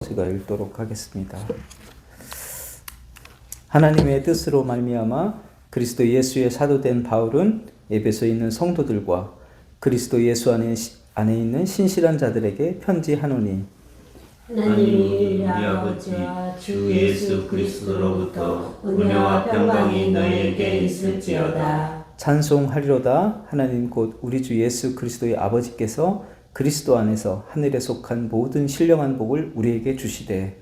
제가 읽도록 하겠습니다. 하나님의 뜻으로 말미암아 그리스도 예수의 사도된 바울은 에베소에 있는 성도들과 그리스도 예수 안에 있는 신실한 자들에게 편지하노니, 하나님이 우리 아버지와 주 예수 그리스도로부터 은혜와 평강이 너희에게 있을지어다. 찬송하리로다. 하나님 곧 우리 주 예수 그리스도의 아버지께서 그리스도 안에서 하늘에 속한 모든 신령한 복을 우리에게 주시되,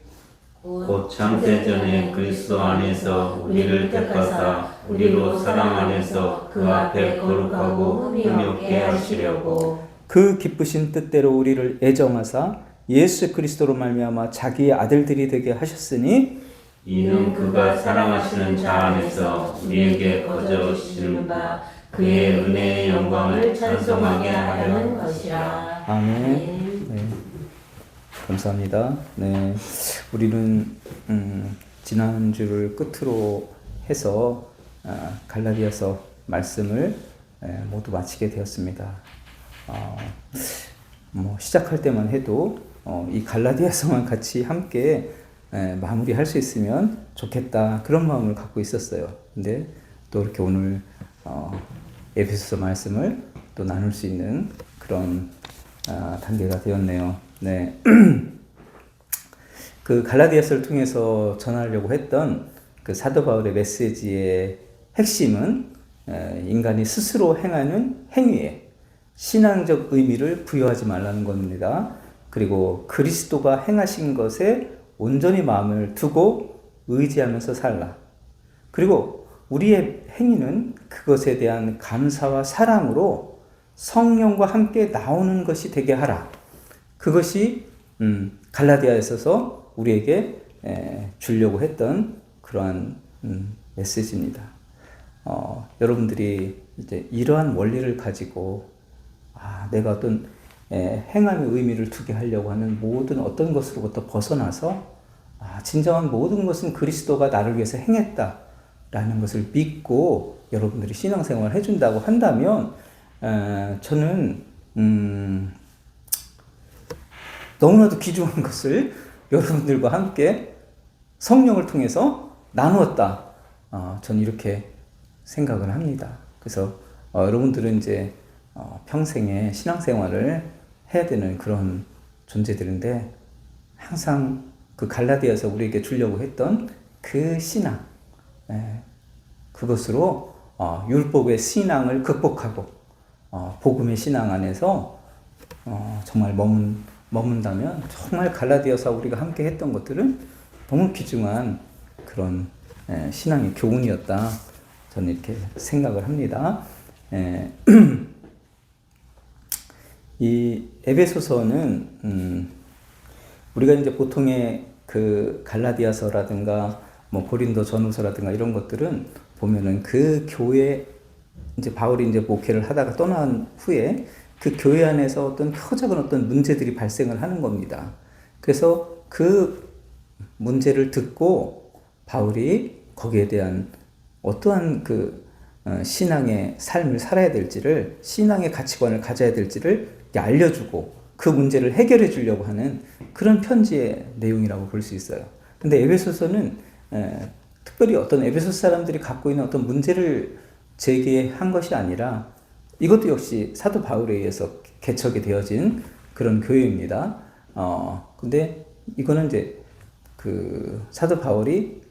곧 창세전에 그리스도 안에서 우리를 택하사 우리로 사랑 안에서 그 앞에 거룩하고 흠이 없게 하시려고 그 기쁘신 뜻대로 우리를 애정하사 예수 그리스도로 말미암아 자기의 아들들이 되게 하셨으니, 이는 그가 사랑하시는 자 안에서 우리에게 거저 주시는 바 그의 은혜의 영광을 찬송하게 하려는 것이라. 아멘. 네. 감사합니다. 네. 우리는 지난주를 끝으로 해서 갈라디아서 말씀을 모두 마치게 되었습니다. 시작할 때만 해도 이 갈라디아서만 같이 함께 마무리할 수 있으면 좋겠다, 그런 마음을 갖고 있었어요. 근데 또 이렇게 오늘 에베소서 말씀을 또 나눌 수 있는 그런 단계가 되었네요. 네. 그 갈라디아서를 통해서 전하려고 했던 그 사도 바울의 메시지의 핵심은 인간이 스스로 행하는 행위에 신앙적 의미를 부여하지 말라는 겁니다. 그리고 그리스도가 행하신 것에 온전히 마음을 두고 의지하면서 살라. 그리고 우리의 행위는 그것에 대한 감사와 사랑으로 성령과 함께 나오는 것이 되게 하라. 그것이 갈라디아에 있어서 우리에게 주려고 했던 그러한 메시지입니다. 여러분들이 이제 이러한 원리를 가지고 내가 어떤 행함의 의미를 두게 하려고 하는 모든 어떤 것으로부터 벗어나서 진정한 모든 것은 그리스도가 나를 위해서 행했다라는 것을 믿고 여러분들이 신앙생활을 해준다고 한다면, 저는 너무나도 귀중한 것을 여러분들과 함께 성령을 통해서 나누었다. 저는 이렇게 생각을 합니다. 그래서 여러분들은 이제 평생에 신앙생활을 해야 되는 그런 존재들인데, 항상 그 갈라디아서 우리에게 주려고 했던 그 신앙, 그것으로 율법의 신앙을 극복하고 복음의 신앙 안에서 정말 머문다면, 정말 갈라디아서 우리가 함께 했던 것들은 너무 귀중한 그런 신앙의 교훈이었다, 저는 이렇게 생각을 합니다. 이 에베소서는 우리가 이제 보통의 그 갈라디아서라든가 고린도 전후서라든가 이런 것들은 보면은 그 교회, 이제 바울이 이제 목회를 하다가 떠난 후에 그 교회 안에서 어떤 표적은 어떤 문제들이 발생을 하는 겁니다. 그래서 그 문제를 듣고 바울이 거기에 대한 어떠한 그 신앙의 삶을 살아야 될지를, 신앙의 가치관을 가져야 될지를 알려주고 그 문제를 해결해 주려고 하는 그런 편지의 내용이라고 볼 수 있어요. 근데 에베소서는 특별히 어떤 에베소 사람들이 갖고 있는 어떤 문제를 제기한 것이 아니라, 이것도 역시 사도 바울에 의해서 개척이 되어진 그런 교회입니다. 근데 이거는 이제 그 사도 바울이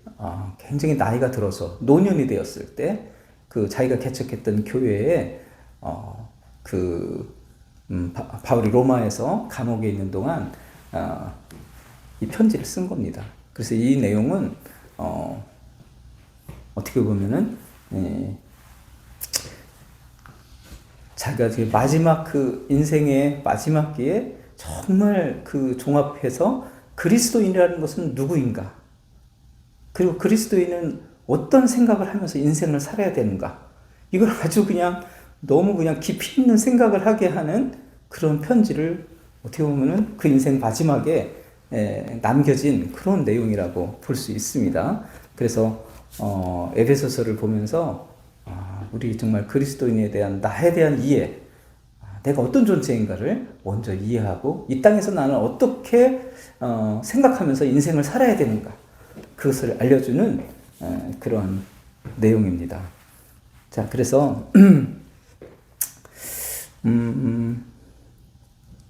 굉장히 나이가 들어서 노년이 되었을 때 그 자기가 개척했던 교회에 바울이 로마에서 감옥에 있는 동안 이 편지를 쓴 겁니다. 그래서 이 내용은 어떻게 보면은 자기가 마지막 그 인생의 마지막 기에 정말 그 종합해서 그리스도인이라는 것은 누구인가, 그리고 그리스도인은 어떤 생각을 하면서 인생을 살아야 되는가, 이걸 아주 그냥 너무 그냥 깊이 있는 생각을 하게 하는 그런 편지를 어떻게 보면은 그 인생 마지막에 남겨진 그런 내용이라고 볼 수 있습니다. 그래서 에베소서를 보면서 우리 정말 그리스도인에 대한 나에 대한 이해, 내가 어떤 존재인가를 먼저 이해하고 이 땅에서 나는 어떻게 생각하면서 인생을 살아야 되는가 그것을 알려주는 그런 내용입니다. 자, 그래서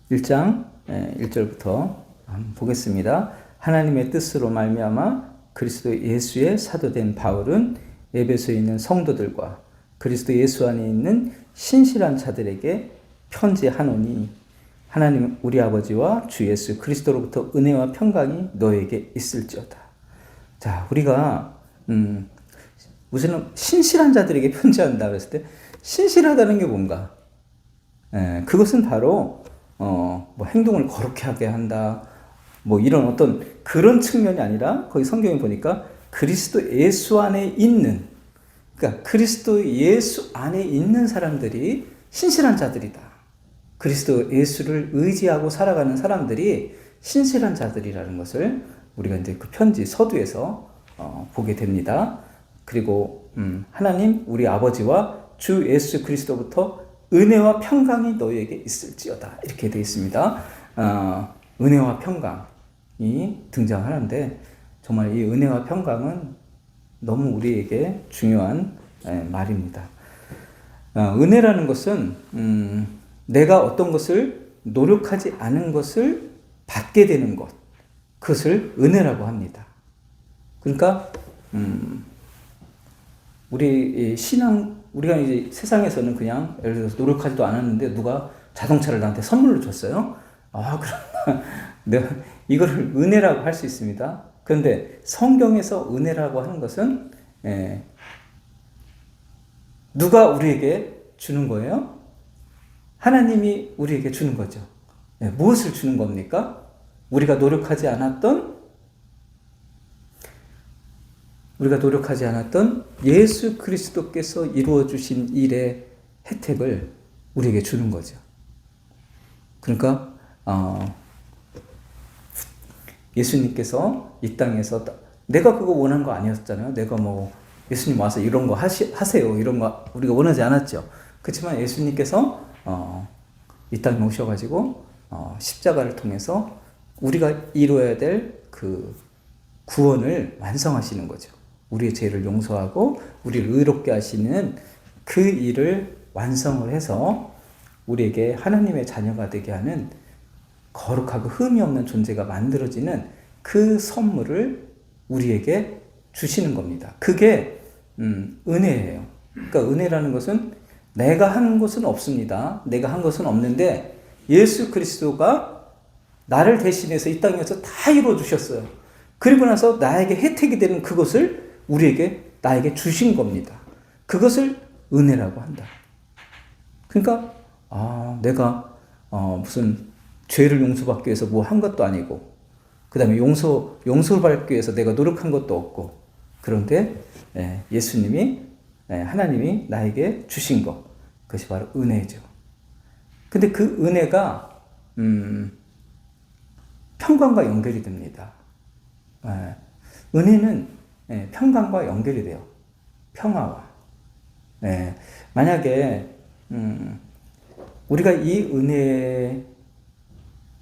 1장 1절부터 한번 보겠습니다. 하나님의 뜻으로 말미암아 그리스도 예수의 사도된 바울은 에베소에 있는 성도들과 그리스도 예수 안에 있는 신실한 자들에게 편지하노니 하나님 우리 아버지와 주 예수 그리스도로부터 은혜와 평강이 너에게 있을지어다. 자, 우리가 우선은 신실한 자들에게 편지한다 그랬을 때 신실하다는 게 뭔가? 그것은 바로 뭐 행동을 거룩하게 하게 한다. 뭐 이런 어떤 그런 측면이 아니라 거기 성경에 보니까 그리스도 예수 안에 있는, 그러니까 그리스도 예수 안에 있는 사람들이 신실한 자들이다. 그리스도 예수를 의지하고 살아가는 사람들이 신실한 자들이라는 것을 우리가 이제 그 편지 서두에서 보게 됩니다. 그리고 하나님 우리 아버지와 주 예수 그리스도부터 은혜와 평강이 너희에게 있을지어다 이렇게 되어 있습니다. 은혜와 평강이 등장하는데 정말 이 은혜와 평강은 너무 우리에게 중요한 말입니다. 은혜라는 것은 내가 어떤 것을 노력하지 않은 것을 받게 되는 것, 그것을 은혜라고 합니다. 그러니까 우리 신앙, 우리가 이제 세상에서는 그냥 예를 들어서 노력하지도 않았는데 누가 자동차를 나한테 선물로 줬어요. 그럼 내가 이거를 은혜라고 할 수 있습니다. 그런데 성경에서 은혜라고 하는 것은 누가 우리에게 주는 거예요? 하나님이 우리에게 주는 거죠. 무엇을 주는 겁니까? 우리가 노력하지 않았던 예수 그리스도께서 이루어 주신 일의 혜택을 우리에게 주는 거죠. 그러니까 예수님께서 이 땅에서 내가 그거 원한 거 아니었잖아요. 내가 뭐 예수님 와서 이런 거 하세요. 이런 거 우리가 원하지 않았죠. 그렇지만 예수님께서 이 땅에 오셔가지고 십자가를 통해서 우리가 이루어야 될 그 구원을 완성하시는 거죠. 우리의 죄를 용서하고 우리를 의롭게 하시는 그 일을 완성을 해서 우리에게 하나님의 자녀가 되게 하는 거룩하고 흠이 없는 존재가 만들어지는 그 선물을 우리에게 주시는 겁니다. 그게 은혜예요. 그러니까 은혜라는 것은 내가 한 것은 없습니다. 내가 한 것은 없는데 예수 그리스도가 나를 대신해서 이 땅에서 다 이루어 주셨어요. 그리고 나서 나에게 혜택이 되는 그것을 나에게 주신 겁니다. 그것을 은혜라고 한다. 그러니까 내가 무슨 죄를 용서받기 위해서 뭐 한 것도 아니고, 그 다음에 용서를 받기 위해서 내가 노력한 것도 없고, 그런데 예수님이 하나님이 나에게 주신 것, 그것이 바로 은혜죠. 근데 그 은혜가 평강과 연결이 됩니다. 은혜는 평강과 연결이 돼요. 평화와. 만약에 우리가 이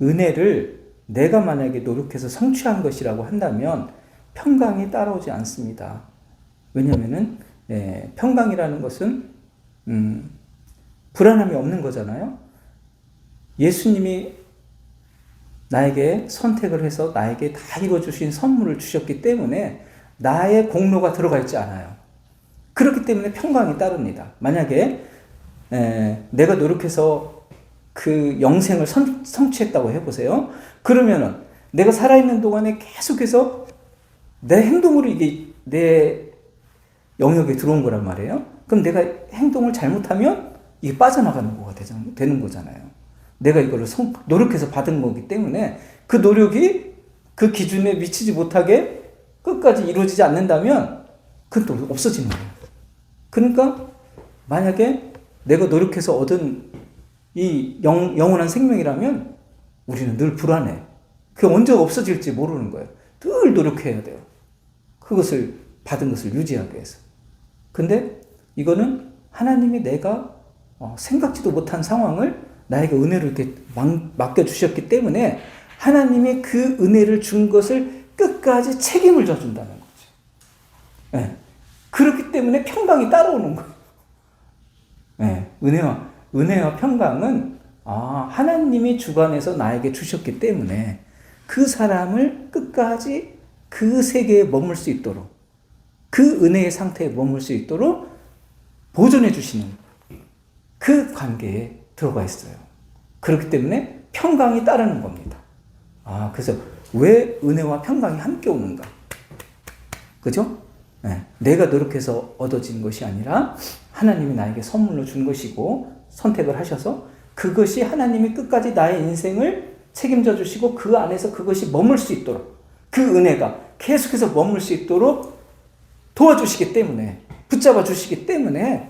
은혜를 내가 만약에 노력해서 성취한 것이라고 한다면 평강이 따라오지 않습니다. 왜냐하면은 평강이라는 것은 불안함이 없는 거잖아요. 예수님이 나에게 선택을 해서 나에게 다 이루어주신 선물을 주셨기 때문에 나의 공로가 들어가 있지 않아요. 그렇기 때문에 평강이 따릅니다. 만약에 내가 노력해서 그 영생을 성취했다고 해보세요. 그러면은 내가 살아있는 동안에 계속해서 내 행동으로 이게 내 영역에 들어온 거란 말이에요. 그럼 내가 행동을 잘못하면 이게 빠져나가는 거가 되는 거잖아요. 내가 이거를 노력해서 받은 거기 때문에 그 노력이 그 기준에 미치지 못하게 끝까지 이루어지지 않는다면 그건 또 없어지는 거예요. 그러니까 만약에 내가 노력해서 얻은 이 영원한 생명이라면 우리는 늘 불안해. 그게 언제 없어질지 모르는 거예요. 늘 노력해야 돼요. 그것을 받은 것을 유지하기 위해서. 근데 이거는 하나님이 내가 생각지도 못한 상황을 나에게 은혜를 이렇게 맡겨주셨기 때문에 하나님이 그 은혜를 준 것을 끝까지 책임을 져준다는 거죠. 네. 그렇기 때문에 평강이 따라오는 거예요. 네. 은혜와 평강은 하나님이 주관해서 나에게 주셨기 때문에 그 사람을 끝까지 그 세계에 머물 수 있도록, 그 은혜의 상태에 머물 수 있도록 보존해 주시는 그 관계에 들어가 있어요. 그렇기 때문에 평강이 따르는 겁니다. 그래서 왜 은혜와 평강이 함께 오는가? 그죠? 네. 내가 노력해서 얻어진 것이 아니라 하나님이 나에게 선물로 준 것이고 선택을 하셔서 그것이 하나님이 끝까지 나의 인생을 책임져 주시고 그 안에서 그것이 머물 수 있도록, 그 은혜가 계속해서 머물 수 있도록 도와주시기 때문에, 붙잡아 주시기 때문에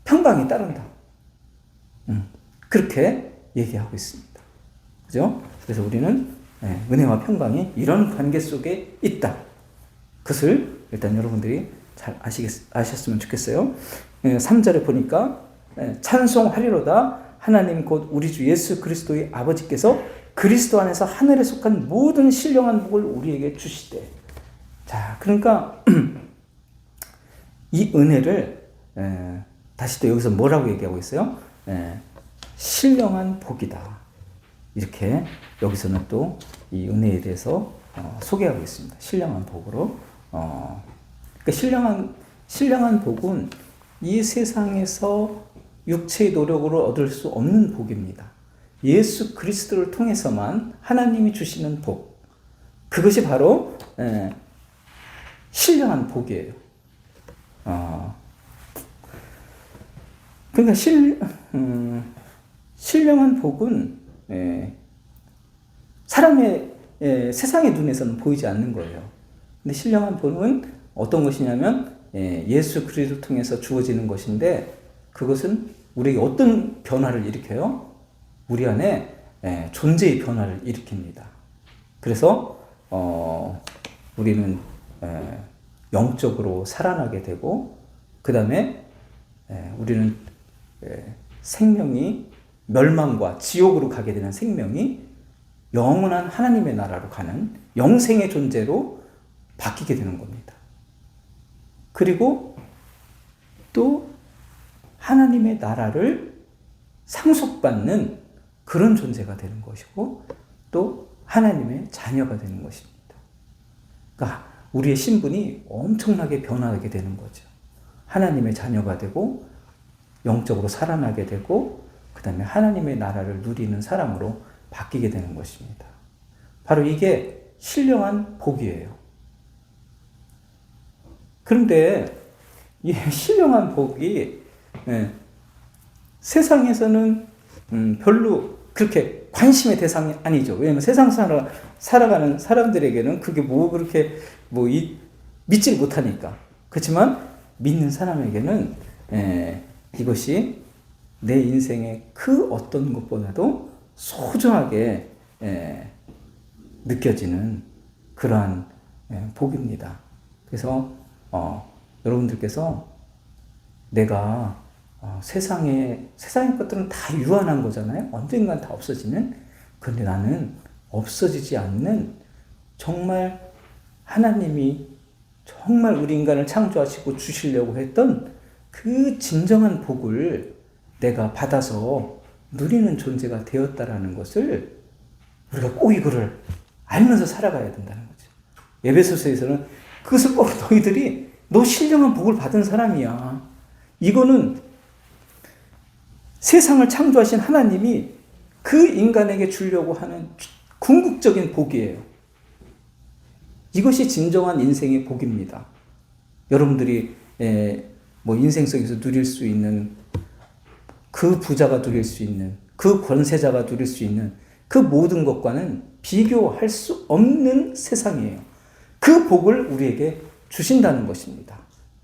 평강이 따른다. 그렇게 얘기하고 있습니다. 그죠? 그래서 우리는 은혜와 평강이 이런 관계 속에 있다. 그것을 일단 여러분들이 잘 아셨으면 좋겠어요. 3절에 보니까 찬송하리로다 하나님 곧 우리 주 예수 그리스도의 아버지께서 그리스도 안에서 하늘에 속한 모든 신령한 복을 우리에게 주시되. 자, 그러니까 이 은혜를 다시 또 여기서 뭐라고 얘기하고 있어요? 신령한 복이다. 이렇게 여기서는 또 이 은혜에 대해서 소개하고 있습니다. 신령한 복으로. 그러니까 신령한 복은 이 세상에서 육체의 노력으로 얻을 수 없는 복입니다. 예수 그리스도를 통해서만 하나님이 주시는 복. 그것이 바로 신령한 복이에요. 그러니까 신령한 복은 세상의 눈에서는 보이지 않는 거예요. 근데 신령한 복은 어떤 것이냐면 예수 그리스도를 통해서 주어지는 것인데 그것은 우리에게 어떤 변화를 일으켜요? 우리 안에 존재의 변화를 일으킵니다. 그래서 우리는 영적으로 살아나게 되고 그 다음에 우리는 생명이 멸망과 지옥으로 가게 되는 생명이 영원한 하나님의 나라로 가는 영생의 존재로 바뀌게 되는 겁니다. 그리고 또 하나님의 나라를 상속받는 그런 존재가 되는 것이고 또 하나님의 자녀가 되는 것입니다. 그러니까 우리의 신분이 엄청나게 변화하게 되는 거죠. 하나님의 자녀가 되고 영적으로 살아나게 되고 그 다음에 하나님의 나라를 누리는 사람으로 바뀌게 되는 것입니다. 바로 이게 신령한 복이에요. 그런데 이 신령한 복이 세상에서는 별로 그렇게 관심의 대상이 아니죠. 왜냐하면 세상 살아가는 사람들에게는 그게 그렇게 믿지 못하니까. 그렇지만 믿는 사람에게는 이것이 내 인생의 그 어떤 것보다도 소중하게 느껴지는 그러한 복입니다. 그래서 여러분들께서 내가 세상의 것들은 다 유한한 거잖아요. 언젠간 다 없어지는. 그런데 나는 없어지지 않는 정말 하나님이 정말 우리 인간을 창조하시고 주시려고 했던 그 진정한 복을 내가 받아서 누리는 존재가 되었다라는 것을 우리가 꼭 이거를 알면서 살아가야 된다는 거죠. 에베소서에서는 그것을 꼭 너 신령한 복을 받은 사람이야. 이거는 세상을 창조하신 하나님이 그 인간에게 주려고 하는 궁극적인 복이에요. 이것이 진정한 인생의 복입니다. 여러분들이 인생 속에서 누릴 수 있는 그 부자가 누릴 수 있는 그 권세자가 누릴 수 있는 그 모든 것과는 비교할 수 없는 세상이에요. 그 복을 우리에게 주신다는 것입니다.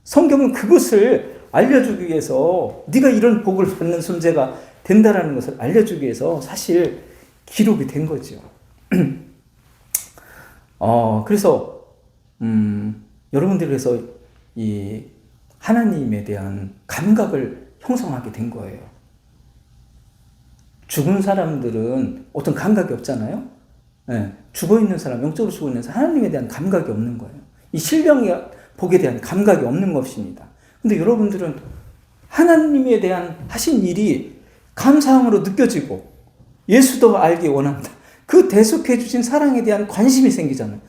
성경은 그것을 알려주기 위해서 네가 이런 복을 받는 존재가 된다라는 것을 알려주기 위해서 사실 기록이 된 거죠. 그래서 여러분들이 그래서 이 하나님에 대한 감각을 형성하게 된 거예요. 죽은 사람들은 어떤 감각이 없잖아요. 예, 죽어있는 사람, 영적으로 죽어있는 사람, 하나님에 대한 감각이 없는 거예요. 이 신령의 복에 대한 감각이 없는 것입니다. 근데 여러분들은 하나님에 대한 하신 일이 감사함으로 느껴지고 예수도 알기 원한다. 그 대속해 주신 사랑에 대한 관심이 생기잖아요.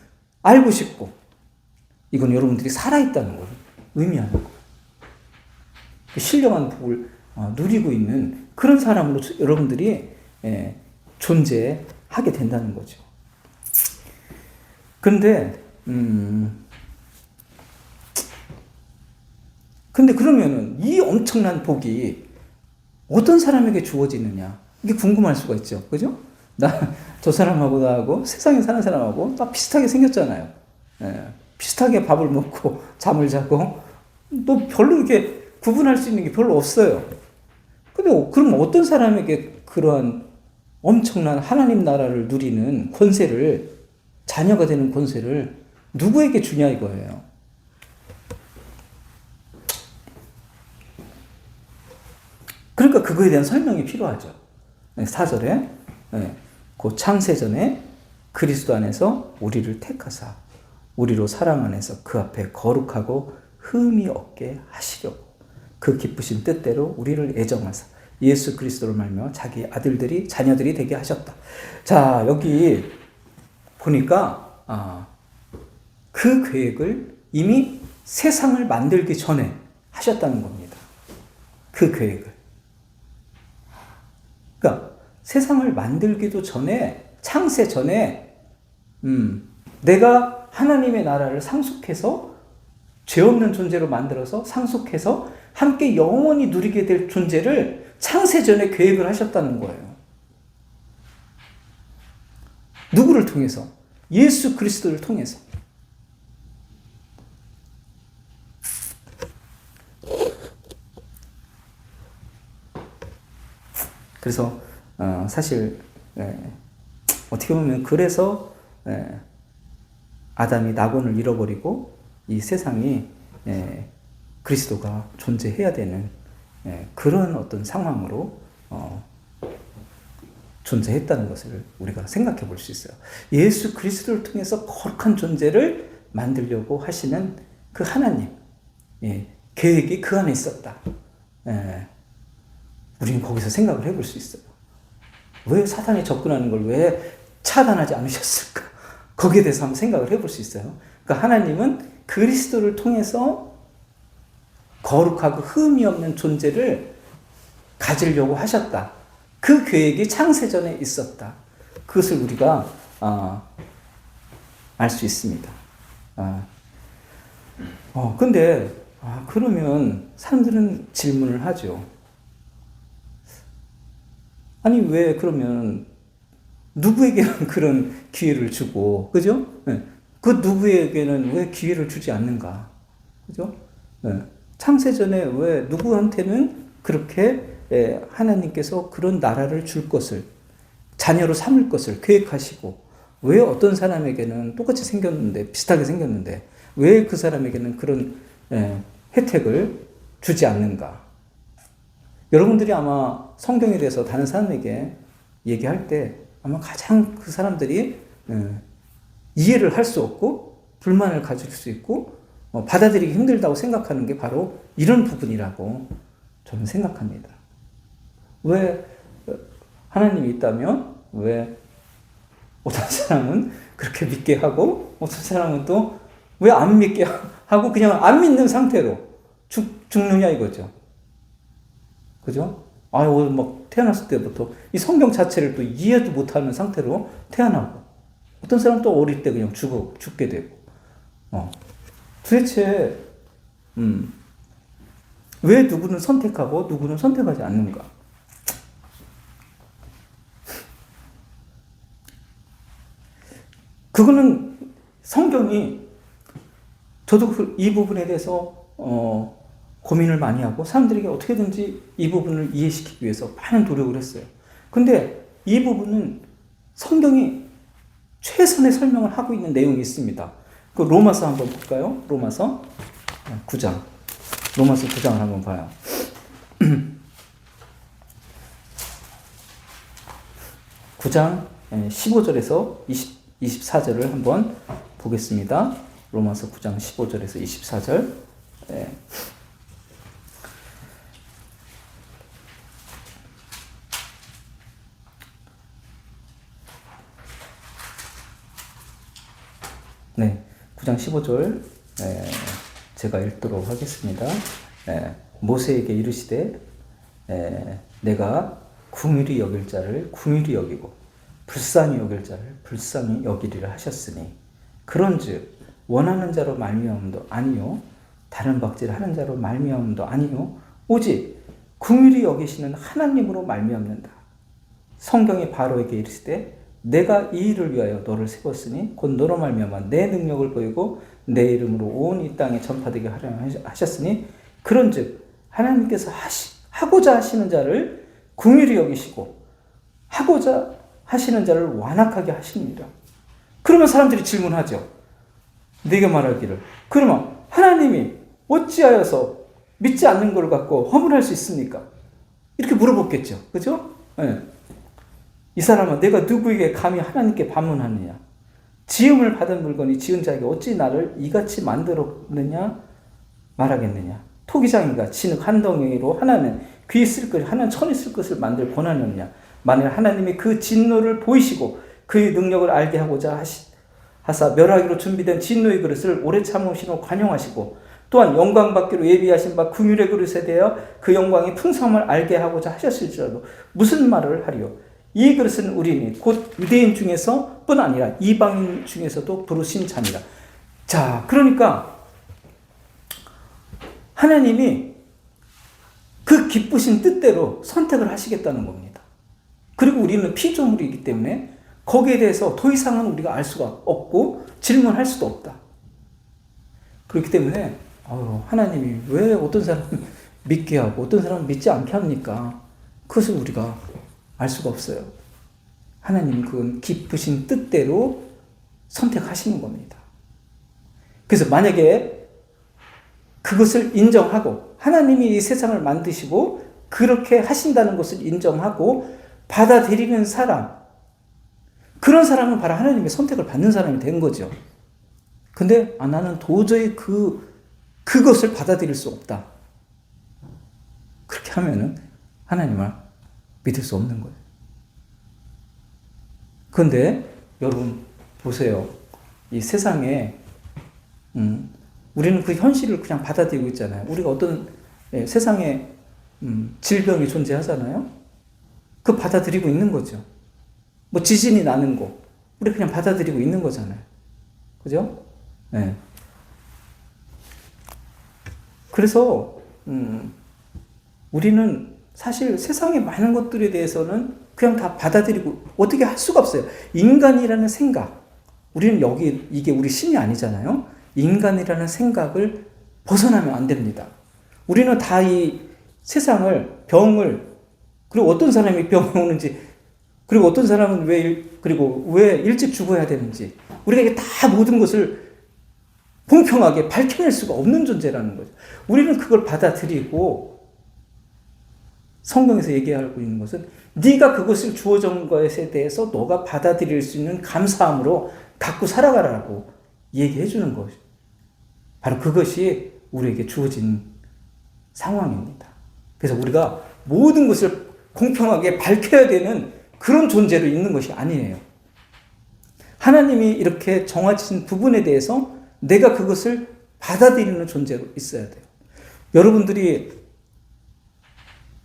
알고 싶고. 이건 여러분들이 살아있다는 걸 의미하는 거예요. 그 신령한 복을 누리고 있는 그런 사람으로 여러분들이 존재하게 된다는 거죠. 근데 그러면은 이 엄청난 복이 어떤 사람에게 주어지느냐, 이게 궁금할 수가 있죠. 그죠? 저 사람하고 나하고 세상에 사는 사람하고 딱 비슷하게 생겼잖아요. 비슷하게 밥을 먹고 잠을 자고 또 별로 이렇게 구분할 수 있는 게 별로 없어요. 근데 그럼 어떤 사람에게 그러한 엄청난 하나님 나라를 누리는 권세를, 자녀가 되는 권세를 누구에게 주냐 이거예요. 그러니까 그거에 대한 설명이 필요하죠. 4절에 그 창세전에 그리스도 안에서 우리를 택하사 우리로 사랑 안에서 그 앞에 거룩하고 흠이 없게 하시려고 그 기쁘신 뜻대로 우리를 애정하사 예수 그리스도로 말미암아 자기 아들들이 자녀들이 되게 하셨다. 자, 여기 보니까 그 계획을 이미 세상을 만들기 전에 하셨다는 겁니다. 그 계획을. 그러니까 세상을 만들기도 전에, 창세 전에 내가 하나님의 나라를 상속해서 죄 없는 존재로 만들어서 상속해서 함께 영원히 누리게 될 존재를 창세 전에 계획을 하셨다는 거예요. 누구를 통해서? 예수 그리스도를 통해서. 그래서 사실 어떻게 보면 그래서 아담이 낙원을 잃어버리고 이 세상이 그리스도가 존재해야 되는 그런 어떤 상황으로 존재했다는 것을 우리가 생각해 볼 수 있어요. 예수 그리스도를 통해서 거룩한 존재를 만들려고 하시는 그 하나님 계획이 그 안에 있었다. 우리는 거기서 생각을 해볼 수 있어요. 왜 사탄이 접근하는 걸 왜 차단하지 않으셨을까? 거기에 대해서 한번 생각을 해볼 수 있어요. 그러니까 하나님은 그리스도를 통해서 거룩하고 흠이 없는 존재를 가지려고 하셨다. 그 계획이 창세전에 있었다. 그것을 우리가 알 수 있습니다. 근데 그러면 사람들은 질문을 하죠. 아니 왜 그러면 누구에게는 그런 기회를 주고, 그죠? 그 누구에게는 왜 기회를 주지 않는가? 그죠? 창세전에 왜 누구한테는 그렇게 하나님께서 그런 나라를 줄 것을, 자녀로 삼을 것을 계획하시고, 왜 어떤 사람에게는 똑같이 생겼는데, 비슷하게 생겼는데, 왜 그 사람에게는 그런 혜택을 주지 않는가? 여러분들이 아마 성경에 대해서 다른 사람에게 얘기할 때 아마 가장 그 사람들이 이해를 할 수 없고 불만을 가질 수 있고 받아들이기 힘들다고 생각하는 게 바로 이런 부분이라고 저는 생각합니다. 왜 하나님이 있다면 왜 어떤 사람은 그렇게 믿게 하고 어떤 사람은 또 왜 안 믿게 하고 그냥 안 믿는 상태로 죽느냐 이거죠. 그죠? 막 태어났을 때부터 이 성경 자체를 또 이해도 못하는 상태로 태어나고 어떤 사람은 또 어릴 때 그냥 죽게 되고 도대체 왜 누구는 선택하고 누구는 선택하지 않는가? 그거는 성경이 저도 이 부분에 대해서 고민을 많이 하고 사람들에게 어떻게든지 이 부분을 이해시키기 위해서 많은 노력을 했어요. 근데 이 부분은 성경이 최선의 설명을 하고 있는 내용이 있습니다. 그 로마서 한번 볼까요? 로마서 9장. 로마서 9장을 한번 봐요. 9장 15절에서 24절을 한번 보겠습니다. 로마서 9장 15절에서 24절. 네, 9장 15절 제가 읽도록 하겠습니다. 모세에게 이르시되 내가 긍휼히 여길 자를 긍휼히 여기고 불쌍히 여길 자를 불쌍히 여기리라 하셨으니 그런즉 원하는 자로 말미암음도 아니요 다른 박질을 하는 자로 말미암음도 아니요 오직 긍휼히 여기시는 하나님으로 말미암는다. 성경이 바로에게 이르시되 내가 이 일을 위하여 너를 세웠으니 곧 너로 말미암아 내 능력을 보이고 내 이름으로 온 이 땅에 전파되게 하려 하셨으니 그런즉 하나님께서 하고자 하시는 자를 긍휼히 여기시고 하고자 하시는 자를 완악하게 하십니다. 그러면 사람들이 질문하죠. 네가 말하기를 그러면 하나님이 어찌하여서 믿지 않는 걸 갖고 허물할 수 있습니까? 이렇게 물어보겠죠. 그죠? 네. 이 사람은 내가 누구에게 감히 하나님께 반문하느냐? 지음을 받은 물건이 지은 자에게 어찌 나를 이같이 만들었느냐 말하겠느냐? 토기장이가 진흙 한 덩이로 하나는 귀 쓸 것, 하나는 천이 쓸 것을 만들 권하느냐? 만일 하나님이 그 진노를 보이시고 그의 능력을 알게 하고자 하사 멸하기로 준비된 진노의 그릇을 오래 참으시고 관용하시고 또한 영광 받기로 예비하신 바 긍휼의 그릇에 대하여 그 영광의 풍성함을 알게 하고자 하셨을지라도 무슨 말을 하리요? 이 그릇은 우리니 곧 유대인 중에서 뿐 아니라 이방인 중에서도 부르신 자니라. 자, 그러니까 하나님이 그 기쁘신 뜻대로 선택을 하시겠다는 겁니다. 그리고 우리는 피조물이기 때문에 거기에 대해서 더 이상은 우리가 알 수가 없고 질문할 수도 없다. 그렇기 때문에 하나님이 왜 어떤 사람은 믿게 하고 어떤 사람은 믿지 않게 합니까? 그것을 우리가 알 수가 없어요. 하나님은 그건 기쁘신 뜻대로 선택하시는 겁니다. 그래서 만약에 그것을 인정하고 하나님이 이 세상을 만드시고 그렇게 하신다는 것을 인정하고 받아들이는 사람, 그런 사람은 바로 하나님의 선택을 받는 사람이 된 거죠. 근데 나는 도저히 그것을 받아들일 수 없다. 그렇게 하면은 하나님을 믿을 수 없는 거예요. 그런데 여러분 보세요. 이 세상에 우리는 그 현실을 그냥 받아들이고 있잖아요. 우리가 어떤 세상에 질병이 존재하잖아요. 그 받아들이고 있는 거죠. 뭐 지진이 나는 거 우리 그냥 받아들이고 있는 거잖아요. 그죠? 네. 그래서 우리는 사실 세상의 많은 것들에 대해서는 그냥 다 받아들이고 어떻게 할 수가 없어요. 인간이라는 생각, 우리는 이게 우리 신이 아니잖아요. 인간이라는 생각을 벗어나면 안 됩니다. 우리는 다 이 세상을, 병을, 그리고 어떤 사람이 병이 오는지, 그리고 어떤 사람은 왜 일찍 죽어야 되는지, 우리가 이게 다 모든 것을 공평하게 밝혀낼 수가 없는 존재라는 거죠. 우리는 그걸 받아들이고 성경에서 얘기하고 있는 것은 네가 그것을 주어진 것에 대해서 너가 받아들일 수 있는 감사함으로 갖고 살아가라고 얘기해 주는 것이 바로 그것이 우리에게 주어진 상황입니다. 그래서 우리가 모든 것을 공평하게 밝혀야 되는 그런 존재로 있는 것이 아니에요. 하나님이 이렇게 정하신 부분에 대해서 내가 그것을 받아들이는 존재로 있어야 돼요. 여러분들이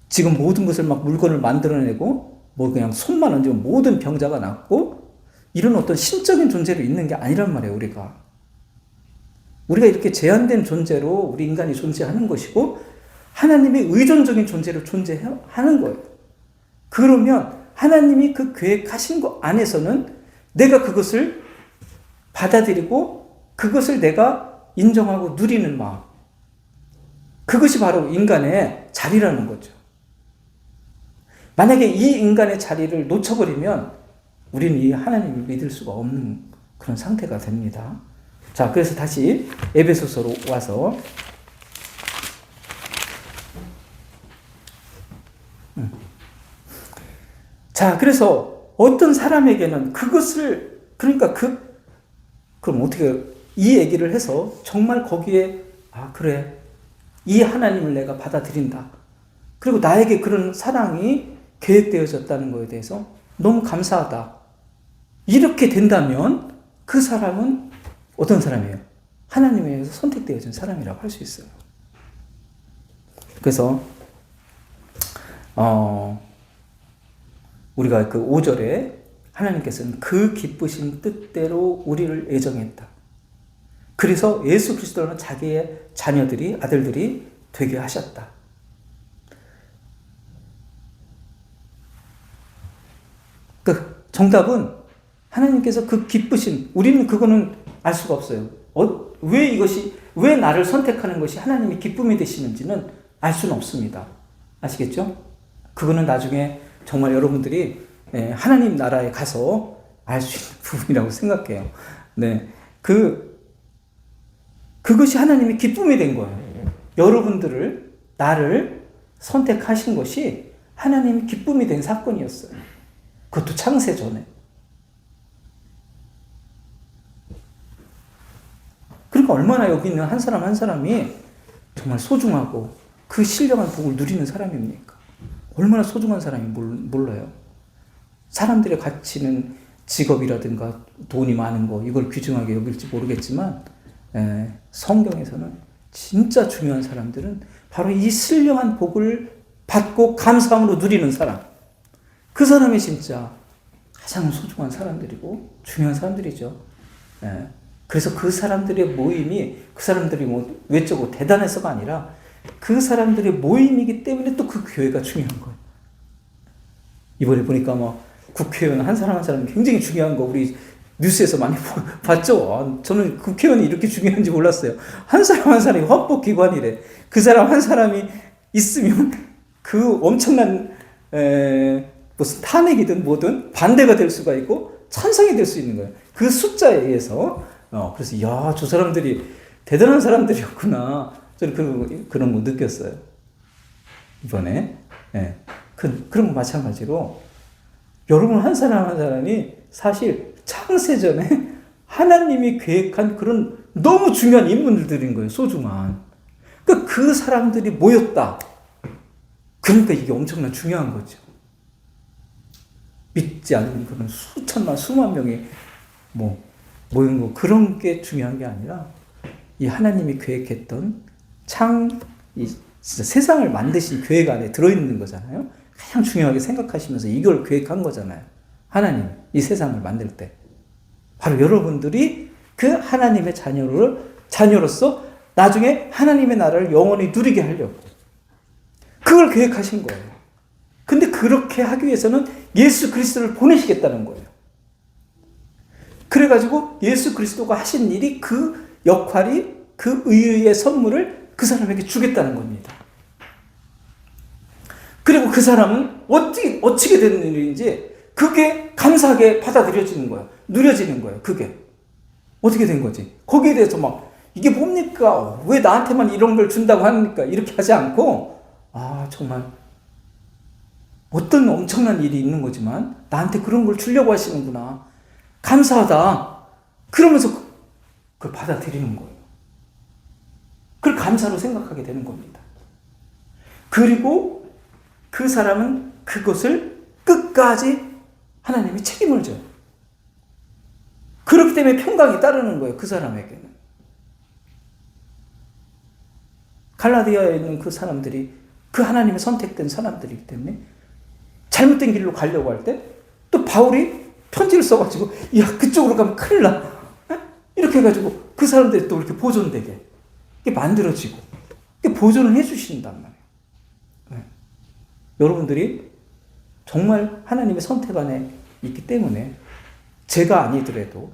지금 모든 것을 막 물건을 만들어내고 뭐 그냥 손만 얹으면 모든 병자가 낫고 이런 어떤 신적인 존재로 있는 게 아니란 말이에요. 우리가 이렇게 제한된 존재로 우리 인간이 존재하는 것이고 하나님이 의존적인 존재로 존재하는 거예요. 그러면 하나님이 그 계획하신 것 안에서는 내가 그것을 받아들이고 그것을 내가 인정하고 누리는 마음, 그것이 바로 인간의 자리라는 거죠. 만약에 이 인간의 자리를 놓쳐버리면 우리는 이 하나님을 믿을 수가 없는 그런 상태가 됩니다. 자, 그래서 다시 에베소서로 와서 자, 그래서 어떤 사람에게는 그것을, 그러니까 그럼 어떻게 이 얘기를 해서 정말 거기에, 아, 그래. 이 하나님을 내가 받아들인다. 그리고 나에게 그런 사랑이 계획되어졌다는 것에 대해서 너무 감사하다. 이렇게 된다면 그 사람은 어떤 사람이에요? 하나님에 의해서 선택되어진 사람이라고 할 수 있어요. 그래서 우리가 그 5절에 하나님께서는 그 기쁘신 뜻대로 우리를 애정했다. 그래서 예수 그리스도는 자기의 자녀들이, 아들들이 되게 하셨다. 그 정답은 하나님께서 그 기쁘신, 우리는 그거는 알 수가 없어요. 왜 나를 선택하는 것이 하나님의 기쁨이 되시는지는 알 수는 없습니다. 아시겠죠? 그거는 나중에 정말 여러분들이 하나님 나라에 가서 알 수 있는 부분이라고 생각해요. 네. 그것이 하나님의 기쁨이 된 거예요. 여러분들을, 나를 선택하신 것이 하나님의 기쁨이 된 사건이었어요. 그것도 창세 전에. 그러니까 얼마나 여기 있는 한 사람 한 사람이 정말 소중하고 그 신령한 복을 누리는 사람입니까? 얼마나 소중한 사람이 몰라요. 사람들의 가치는 직업이라든가 돈이 많은 거, 이걸 귀중하게 여길지 모르겠지만 성경에서는 진짜 중요한 사람들은 바로 이 신령한 복을 받고 감사함으로 누리는 사람. 그 사람이 진짜 가장 소중한 사람들이고 중요한 사람들이죠. 그래서 그 사람들의 모임이, 그 사람들이 뭐 외적으로 대단해서가 아니라 그 사람들의 모임이기 때문에 또 그 교회가 중요한 거예요. 이번에 보니까 뭐 국회의원 한 사람 한 사람 굉장히 중요한 거 우리 뉴스에서 많이 봤죠. 저는 국회의원이 이렇게 중요한지 몰랐어요. 한 사람 한 사람이 헌법기관이래. 그 사람 한 사람이 있으면 그 엄청난 무슨 탄핵이든 뭐든 반대가 될 수가 있고 찬성이 될 수 있는 거예요. 그 숫자에 의해서. 그래서 야, 저 사람들이 대단한 사람들이었구나. 저는 그런 거 느꼈어요. 이번에. 그런 거 마찬가지로 여러분 한 사람 한 사람이 사실 창세전에 하나님이 계획한 그런 너무 중요한 인물들인 거예요. 소중한. 그러니까 그 사람들이 모였다. 그러니까 이게 엄청난 중요한 거죠. 믿지 않는 그런 수천만, 수만 명이 모인 거, 그런 게 중요한 게 아니라 이 하나님이 계획했던 진짜 세상을 만드신 계획 안에 들어있는 거잖아요. 가장 중요하게 생각하시면서 이걸 계획한 거잖아요. 하나님, 이 세상을 만들 때. 바로 여러분들이 그 하나님의 자녀로서 나중에 하나님의 나라를 영원히 누리게 하려고. 그걸 계획하신 거예요. 근데 그렇게 하기 위해서는 예수 그리스도를 보내시겠다는 거예요. 그래가지고 예수 그리스도가 하신 일이, 그 역할이, 그 의의 선물을 그 사람에게 주겠다는 겁니다. 그리고 그 사람은 어찌게 되는 일인지 그게 감사하게 받아들여지는 거예요. 누려지는 거예요. 그게. 어떻게 된 거지? 거기에 대해서 이게 뭡니까? 왜 나한테만 이런 걸 준다고 합니까? 이렇게 하지 않고, 정말 어떤 엄청난 일이 있는 거지만 나한테 그런 걸 주려고 하시는구나. 감사하다. 그러면서 그걸 받아들이는 거예요. 그걸 감사로 생각하게 되는 겁니다. 그리고 그 사람은 그것을 끝까지 하나님이 책임을 져요. 그렇기 때문에 평강이 따르는 거예요. 그 사람에게는. 갈라디아에 있는 그 사람들이 그 하나님의 선택된 사람들이기 때문에 잘못된 길로 가려고 할 때 또 바울이 편지를 써가지고 야, 그쪽으로 가면 큰일 나. 이렇게 해가지고 그 사람들이 또 이렇게 보존되게 이게 만들어지고 이게 보존을 해주신단 말이에요. 여러분들이 정말 하나님의 선택 안에 있기 때문에 제가 아니더라도,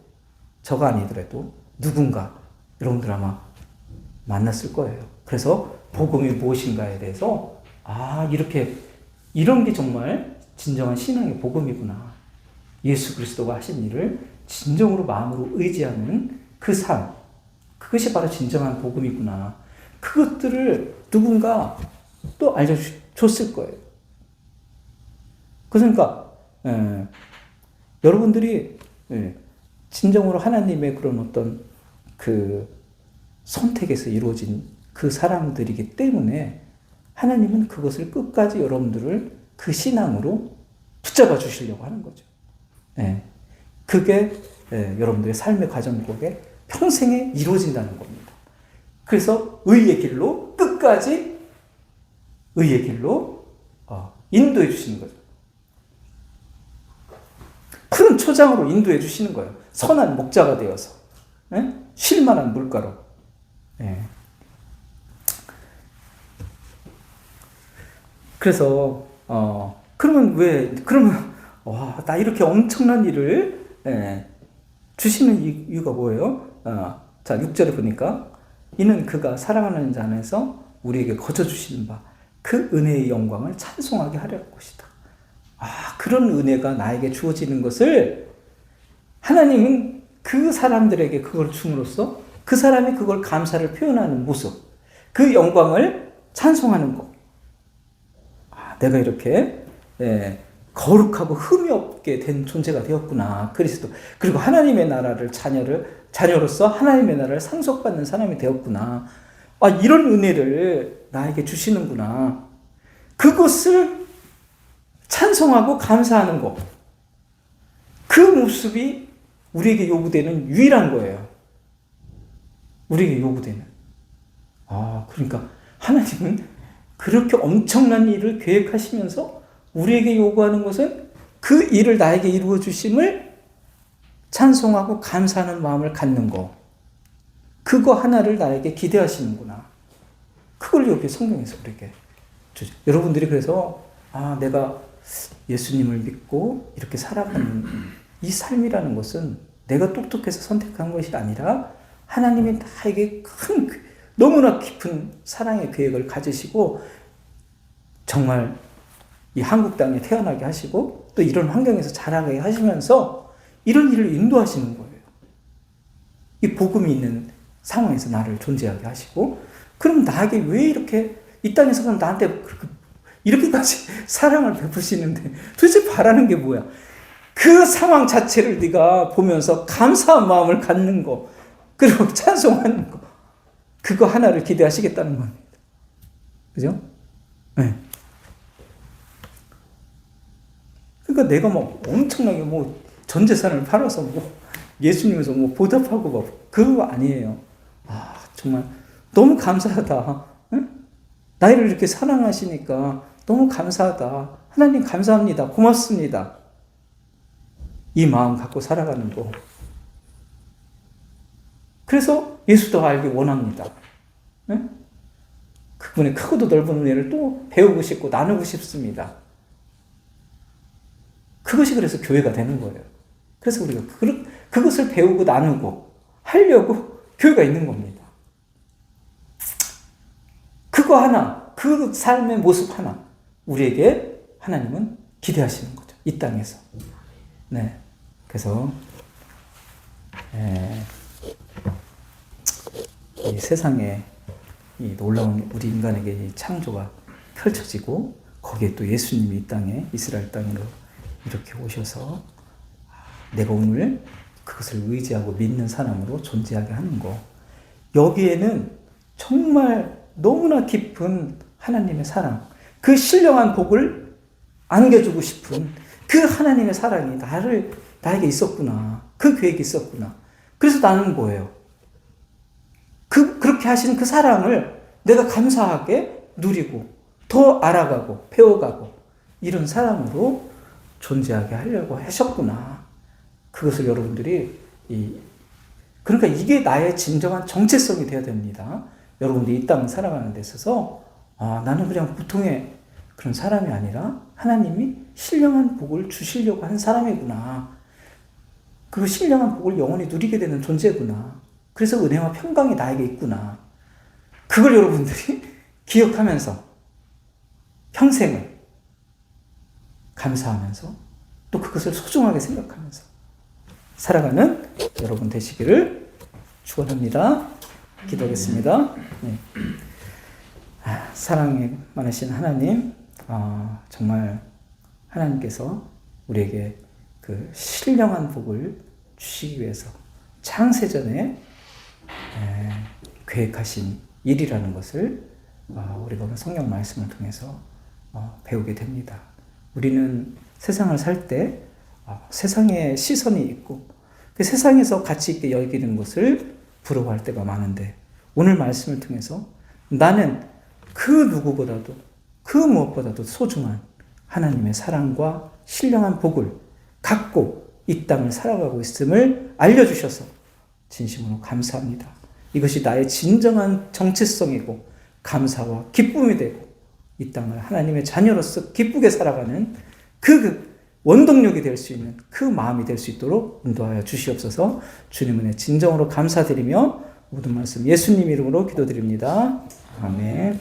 저가 아니더라도 누군가 여러분들 아마 만났을 거예요. 그래서 복음이 무엇인가에 대해서 이런 게 정말 진정한 신앙의 복음이구나. 예수 그리스도가 하신 일을 진정으로 마음으로 의지하는 그 삶, 그것이 바로 진정한 복음이구나. 그것들을 누군가 또 알려줬을 거예요. 그러니까 여러분들이 진정으로 하나님의 그런 어떤 그 선택에서 이루어진 그 사람들이기 때문에 하나님은 그것을 끝까지 여러분들을 그 신앙으로 붙잡아 주시려고 하는 거죠. 그게 여러분들의 삶의 과정 속에 평생에 이루어진다는 겁니다. 그래서 의의 길로 끝까지 의의 길로 인도해 주시는 거죠. 푸른 초장으로 인도해 주시는 거예요. 선한 목자가 되어서 쉴 만한 물가로. 그래서 그러면 나 이렇게 엄청난 일을 주시는 이유가 뭐예요? 자, 6절에 보니까 이는 그가 사랑하는 자 안에서 우리에게 거저 주시는 바 그 은혜의 영광을 찬송하게 하려는 것이다. 그런 은혜가 나에게 주어지는 것을 하나님은 그 사람들에게 그걸 줌으로써 그 사람이 그걸 감사를 표현하는 모습, 그 영광을 찬송하는 것. 내가 이렇게 거룩하고 흠이 없게 된 존재가 되었구나. 그리스도. 그리고 하나님의 나라를 자녀로서 하나님의 나라를 상속받는 사람이 되었구나. 이런 은혜를 나에게 주시는구나. 그것을 찬송하고 감사하는 것. 그 모습이 우리에게 요구되는 유일한 거예요. 우리에게 요구되는. 그러니까 하나님은 그렇게 엄청난 일을 계획하시면서 우리에게 요구하는 것은 그 일을 나에게 이루어 주심을 찬송하고 감사하는 마음을 갖는 거. 그거 하나를 나에게 기대하시는구나. 그걸 여기 성경에서 우리에게 주죠. 여러분들이 그래서 내가 예수님을 믿고 이렇게 살아가는 이 삶이라는 것은 내가 똑똑해서 선택한 것이 아니라 하나님이 나에게 너무나 깊은 사랑의 계획을 가지시고 정말 이 한국 땅에 태어나게 하시고 또 이런 환경에서 자라게 하시면서 이런 일을 인도하시는 거예요. 이 복음이 있는 상황에서 나를 존재하게 하시고 그럼 나에게 왜 이렇게 이 땅에서 그럼 나한테 이렇게까지 사랑을 베푸시는데 도대체 바라는 게 뭐야? 그 상황 자체를 네가 보면서 감사한 마음을 갖는 거 그리고 찬송하는 거 그거 하나를 기대하시겠다는 겁니다. 그죠? 네. 그러니까 내가 엄청나게 전 재산을 팔아서 예수님에서 보답하고 그거 아니에요. 정말 너무 감사하다. 응? 나를 이렇게 사랑하시니까 너무 감사하다. 하나님 감사합니다. 고맙습니다. 이 마음 갖고 살아가는 거. 그래서 예수도 알기 원합니다. 응? 그분의 크고도 넓은 은혜를 또 배우고 싶고 나누고 싶습니다. 그것이 그래서 교회가 되는 거예요. 그래서 우리가 그것을 배우고 나누고 하려고 교회가 있는 겁니다. 그거 하나, 그 삶의 모습 하나, 우리에게 하나님은 기대하시는 거죠. 이 땅에서. 네. 그래서, 이 세상에 이 놀라운 우리 인간에게 이 창조가 펼쳐지고, 거기에 또 예수님이 이 땅에, 이스라엘 땅으로 이렇게 오셔서, 내가 오늘 그것을 의지하고 믿는 사람으로 존재하게 하는 거. 여기에는 정말 너무나 깊은 하나님의 사랑, 그 신령한 복을 안겨주고 싶은 그 하나님의 사랑이 나에게 있었구나. 그 계획이 있었구나. 그래서 나는 뭐예요? 그렇게 하신 그 사랑을 내가 감사하게 누리고 더 알아가고 배워가고 이런 사람으로 존재하게 하려고 하셨구나. 그것을 여러분들이 그러니까 이게 나의 진정한 정체성이 되어야 됩니다. 여러분들이 이 땅을 살아가는 데 있어서 나는 그냥 보통의 그런 사람이 아니라 하나님이 신령한 복을 주시려고 한 사람이구나. 그 신령한 복을 영원히 누리게 되는 존재구나. 그래서 은혜와 평강이 나에게 있구나. 그걸 여러분들이 기억하면서 평생을 감사하면서 또 그것을 소중하게 생각하면서 살아가는 여러분 되시기를 축원합니다. 기도하겠습니다. 네. 사랑에 많으신 하나님, 정말 하나님께서 우리에게 그 신령한 복을 주시기 위해서 창세전에 계획하신 일이라는 것을 우리가 오늘 성경 말씀을 통해서 배우게 됩니다. 우리는 세상을 살 때 세상에 시선이 있고 그 세상에서 가치 있게 여기는 것을 부러워할 때가 많은데 오늘 말씀을 통해서 나는 그 누구보다도 그 무엇보다도 소중한 하나님의 사랑과 신령한 복을 갖고 이 땅을 살아가고 있음을 알려주셔서 진심으로 감사합니다. 이것이 나의 진정한 정체성이고 감사와 기쁨이 되고 이 땅을 하나님의 자녀로서 기쁘게 살아가는 그 원동력이 될 수 있는 그 마음이 될 수 있도록 인도하여 주시옵소서. 주님 은혜 진정으로 감사드리며 모든 말씀 예수님 이름으로 기도드립니다. 아멘.